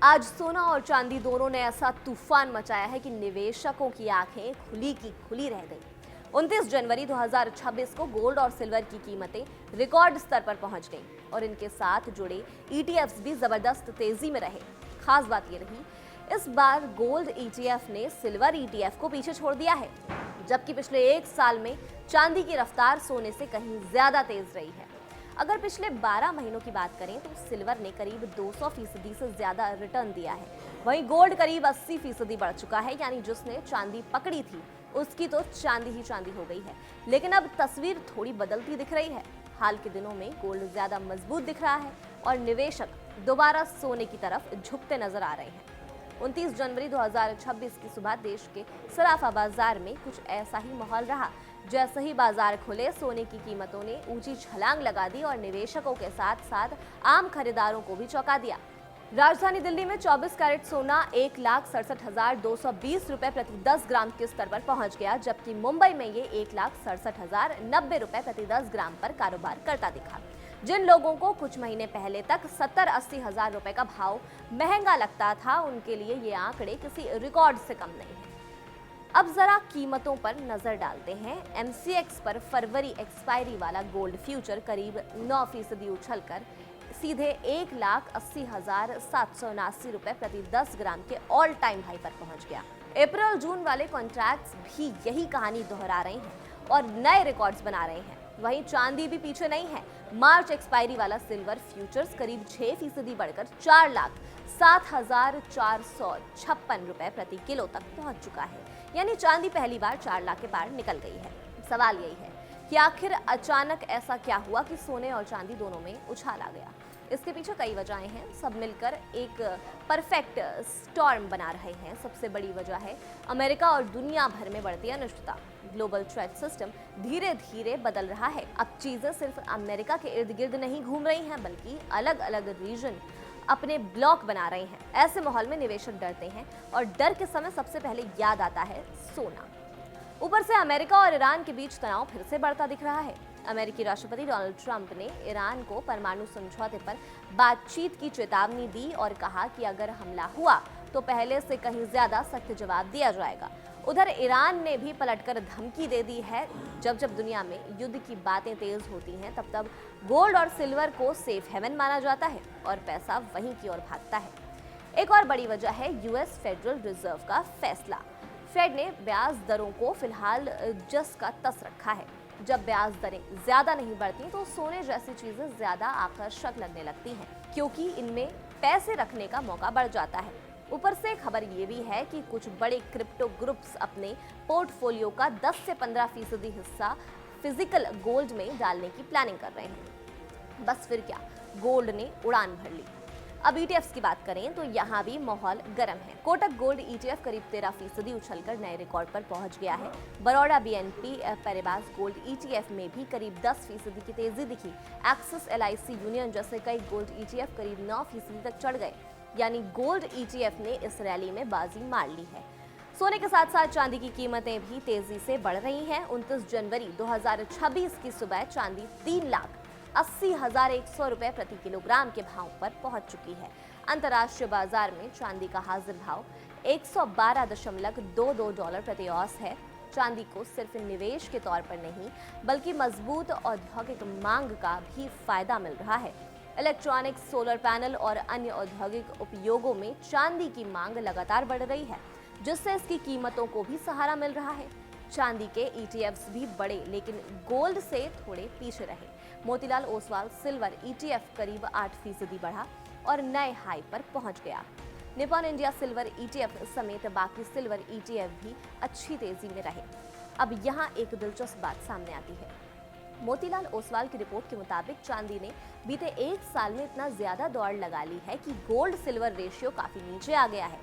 आज सोना और चांदी दोनों ने ऐसा तूफान मचाया है कि निवेशकों की आंखें खुली की खुली रह गई। 29 जनवरी 2026 को गोल्ड और सिल्वर की कीमतें रिकॉर्ड स्तर पर पहुंच गईं और इनके साथ जुड़े ईटीएफ्स भी जबरदस्त तेजी में रहे। खास बात ये रही, इस बार गोल्ड ईटीएफ ने सिल्वर ईटीएफ को पीछे छोड़ दिया है, जबकि पिछले एक साल में चांदी की रफ्तार सोने से कहीं ज्यादा तेज रही है। अगर पिछले 12 महीनों की बात करें तो सिल्वर ने करीब 200% से ज्यादा रिटर्न दिया है। वहीं गोल्ड करीब 80% बढ़ चुका है, यानी जिसने चांदी पकड़ी थी उसकी तो चांदी ही चांदी हो गई है। लेकिन अब तस्वीर थोड़ी बदलती दिख रही है। हाल के दिनों में गोल्ड ज्यादा मजबूत दिख रहा है और निवेशक दोबारा सोने की तरफ झुकते नजर आ रहे हैं। 29 जनवरी 2026 की सुबह देश के सराफा बाजार में कुछ ऐसा ही माहौल रहा। जैसे ही बाजार खुले, सोने की कीमतों ने ऊंची छलांग लगा दी और निवेशकों के साथ साथ आम खरीदारों को भी चौंका दिया। राजधानी दिल्ली में 24 कैरेट सोना 1,67,220 रुपए प्रति 10 ग्राम के स्तर पर पहुंच गया, जबकि मुंबई में ये 1,67,090 रुपए प्रति 10 ग्राम पर कारोबार करता दिखा। जिन लोगों को कुछ महीने पहले तक 70-80 हजार रुपए का भाव महंगा लगता था, उनके लिए ये आंकड़े किसी रिकॉर्ड से कम नहीं है। अब जरा कीमतों पर नजर डालते हैं। एमसीएक्स पर फरवरी एक्सपायरी वाला गोल्ड फ्यूचर करीब 9% उछलकर सीधे 1,80,779 रुपए प्रति 10 ग्राम के ऑल टाइम हाई पर पहुंच गया। अप्रैल जून वाले कॉन्ट्रैक्ट्स भी यही कहानी दोहरा रहे हैं और नए रिकॉर्ड्स बना रहे हैं। वहीं चांदी भी पीछे नहीं है। मार्च एक्सपायरी वाला सिल्वर फ्यूचर्स करीब 6% बढ़कर 4,07,456 रुपए प्रति किलो तक पहुंच चुका है, यानी चांदी पहली बार 4 लाख के पार निकल गई है। सवाल यही है कि आखिर अचानक ऐसा क्या हुआ कि सोने और चांदी दोनों में उछाल आ गया। इसके पीछे कई वजहें हैं, सब मिलकर एक परफेक्ट स्टॉर्म बना रहे हैं। सबसे बड़ी वजह है अमेरिका और दुनिया भर में बढ़ती अनिश्चितता। ग्लोबल ट्रेड सिस्टम धीरे धीरे बदल रहा है। अब चीजें सिर्फ अमेरिका के इर्द गिर्द नहीं घूम रही हैं, बल्कि अलग अलग रीजन अपने ब्लॉक बना रहे हैं। ऐसे माहौल में निवेशक डरते हैं और डर के समय सबसे पहले याद आता है सोना। ऊपर से अमेरिका और ईरान के बीच तनाव फिर से बढ़ता दिख रहा है। अमेरिकी राष्ट्रपति डोनाल्ड ट्रंप ने ईरान को परमाणु समझौते पर बातचीत की चेतावनी दी और कहा कि अगर हमला हुआ तो पहले से कहीं ज्यादा सख्त जवाब दिया जाएगा। उधर ईरान ने भी पलटकर धमकी दे दी है। जब जब दुनिया में युद्ध की बातें तेज होती हैं, तब तब गोल्ड और सिल्वर को सेफ हेवन माना जाता है और पैसा वहीं की ओर भागता है। एक और बड़ी वजह है यूएस फेडरल रिजर्व का फैसला। फेड ने ब्याज दरों को फिलहाल जस का तस रखा है। जब ब्याज दरें ज्यादा नहीं बढ़ती तो सोने जैसी चीजें ज्यादा आकर्षक लगने लगती हैं, क्योंकि इनमें पैसे रखने का मौका बढ़ जाता है। ऊपर से खबर ये भी है कि कुछ बड़े क्रिप्टो ग्रुप्स अपने पोर्टफोलियो का 10 से 15% हिस्सा फिजिकल गोल्ड में डालने की प्लानिंग कर रहे हैं। बस फिर क्या, गोल्ड ने उड़ान भर ली। अब ईटीएफ्स की बात करें तो यहाँ भी माहौल गर्म है। कोटक गोल्ड ईटीएफ करीब 13% उछलकर नए रिकॉर्ड पर पहुंच गया है। बड़ौदा बीएनपी पैरिबास गोल्ड ईटीएफ में भी करीब 10% की तेजी दिखी। एक्सिस एलआईसी यूनियन जैसे कई गोल्ड ईटीएफ करीब 9% तक चढ़ गए, यानी गोल्ड ईटीएफ ने इस रैली में बाजी मार ली है। सोने के साथ साथ चांदी की कीमतें भी तेजी से बढ़ रही हैं। 29 जनवरी 2026 की सुबह चांदी 3,80,100 रुपए प्रति किलोग्राम के भाव पर पहुंच चुकी है। अंतर्राष्ट्रीय बाजार में चांदी का हाजिर भाव 112.22 डॉलर प्रति औंस है। चांदी को सिर्फ निवेश के तौर पर नहीं, बल्कि मजबूत औद्योगिक मांग का भी फायदा मिल रहा है। इलेक्ट्रॉनिक्स, सोलर पैनल और अन्य औद्योगिक उपयोगों में चांदी की मांग लगातार बढ़ रही है, जिससे इसकी कीमतों को भी सहारा मिल रहा है। चांदी के ईटीएफ्स भी बढ़े, लेकिन गोल्ड से थोड़े पीछे रहे। मोतीलाल ओसवाल सिल्वर ईटीएफ करीब 8% बढ़ा और नए हाई पर पहुंच गया। निपॉन इंडिया सिल्वर ईटीएफ समेत बाकी सिल्वर ईटीएफ भी अच्छी तेजी में रहे। अब यहाँ एक दिलचस्प बात सामने आती है। मोतीलाल ओसवाल की रिपोर्ट के मुताबिक चांदी ने बीते एक साल में इतना ज्यादा दौड़ लगा ली है कि गोल्ड सिल्वर रेशियो काफी नीचे आ गया है।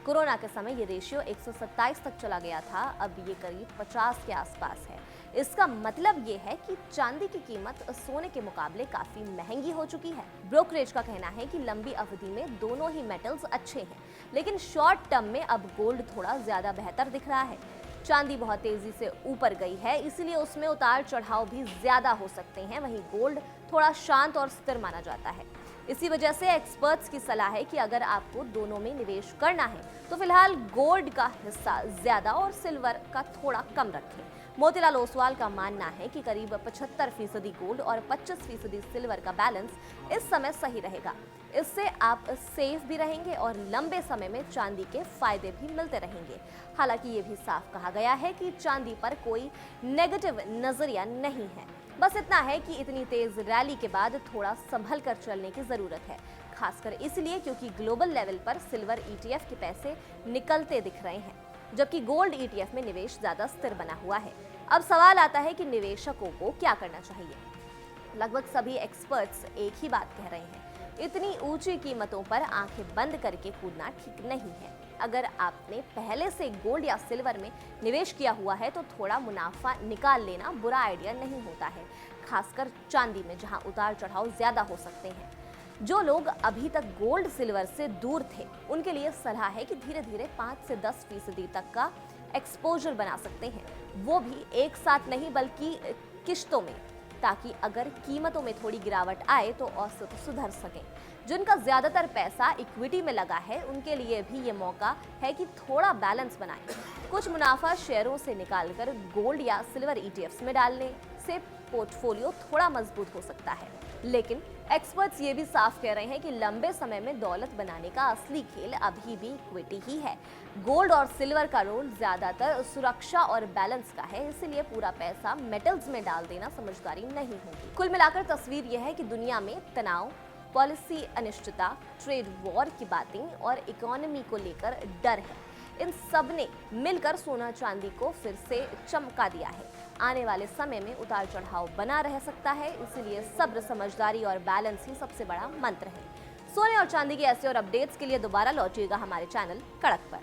कोरोना के समय ये रेशियो 127 तक चला गया था, अब ये करीब 50 के आसपास है। इसका मतलब ये है कि चांदी की कीमत सोने के मुकाबले काफी महंगी हो चुकी है। ब्रोकरेज का कहना है कि लंबी अवधि में दोनों ही मेटल्स अच्छे हैं, लेकिन शॉर्ट टर्म में अब गोल्ड थोड़ा ज्यादा बेहतर दिख रहा है। चांदी बहुत तेजी से ऊपर गई है, इसलिए उसमें उतार चढ़ाव भी ज्यादा हो सकते हैं। वहीं गोल्ड थोड़ा शांत और स्थिर माना जाता है। इसी वजह से एक्सपर्ट्स की सलाह है कि अगर आपको दोनों में निवेश करना है तो फिलहाल गोल्ड का हिस्सा ज्यादा और सिल्वर का थोड़ा कम रखें। मोतीलाल ओसवाल का मानना है कि करीब 75% गोल्ड और 25% सिल्वर का बैलेंस इस समय सही रहेगा। इससे आप सेफ भी रहेंगे और लंबे समय में चांदी के फायदे भी मिलते रहेंगे। हालांकि ये भी साफ कहा गया है कि चांदी पर कोई नेगेटिव नजरिया नहीं है। बस इतना है कि इतनी तेज रैली के बाद थोड़ा संभल कर चलने की जरूरत है, खासकर इसलिए क्योंकि ग्लोबल लेवल पर सिल्वर ETF के पैसे निकलते दिख रहे हैं, जबकि गोल्ड ETF में निवेश ज्यादा स्थिर बना हुआ है। अब सवाल आता है कि निवेशकों को क्या करना चाहिए। लगभग सभी एक्सपर्ट्स एक ही बात कह रहे हैं, इतनी ऊंची कीमतों पर आंखें बंद करके कूदना ठीक नहीं है। अगर आपने पहले से गोल्ड या सिल्वर में निवेश किया हुआ है तो थोड़ा मुनाफा निकाल लेना बुरा आइडिया नहीं होता है, खासकर चांदी में जहां उतार चढ़ाव ज्यादा हो सकते हैं। जो लोग अभी तक गोल्ड सिल्वर से दूर थे उनके लिए सलाह है कि धीरे धीरे 5 से 10% तक का एक्सपोजर बना सकते हैं, वो भी एक साथ नहीं बल्कि किश्तों में, ताकि अगर कीमतों में थोड़ी गिरावट आए तो औसत सुधर सके। जिनका ज्यादातर पैसा इक्विटी में लगा है उनके लिए भी ये मौका है कि थोड़ा बैलेंस बनाएं। कुछ मुनाफा शेयरों से निकालकर गोल्ड या सिल्वर ETFs में डालने से पोर्टफोलियो थोड़ा मजबूत हो सकता है। लेकिन एक्सपर्ट्स ये भी साफ कह रहे हैं कि लंबे समय में दौलत बनाने का असली खेल अभी भी इक्विटी ही है। गोल्ड और सिल्वर का रोल ज्यादातर सुरक्षा और बैलेंस का है, इसलिए पूरा पैसा मेटल्स में डाल देना समझदारी नहीं होगी। कुल मिलाकर तस्वीर यह है कि दुनिया में तनाव, पॉलिसी अनिश्चितता, ट्रेड वॉर की बातें और इकोनॉमी को लेकर डर है। इन सब ने मिलकर सोना चांदी को फिर से चमका दिया है। आने वाले समय में उतार चढ़ाव बना रह सकता है, इसलिए सब्र, समझदारी और बैलेंस ही सबसे बड़ा मंत्र है। सोने और चांदी के ऐसे और अपडेट्स के लिए दोबारा लौटिएगा हमारे चैनल कड़क पर।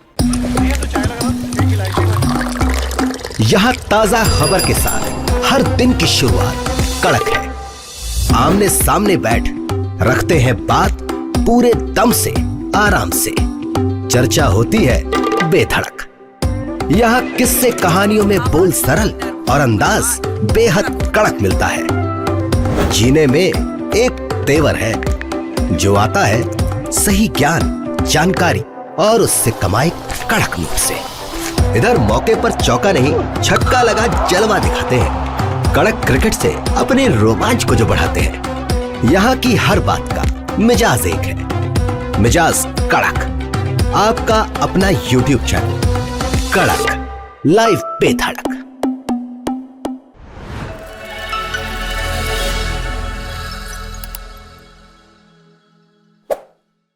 यहाँ ताजा खबर के साथ हर दिन की शुरुआत कड़क है। आमने सामने बैठ रखते हैं बात पूरे दम से, आराम से। चर्चा होती है बेधड़क। यहाँ किस्से कहानियों में बोल सरल और अंदाज बेहद कड़क मिलता है। जीने में एक तेवर है जो आता है सही ज्ञान, जानकारी और उससे कमाई कड़क नोट से। इधर मौके पर चौका नहीं छक्का लगा जलवा दिखाते हैं। कड़क क्रिकेट से अपने रोमांच को जो बढ़ाते हैं। यहाँ की हर बात का मिजाज एक है, मिजाज कड़क। आपका अपना YouTube चैनल कड़क, लाइव बेधड़क।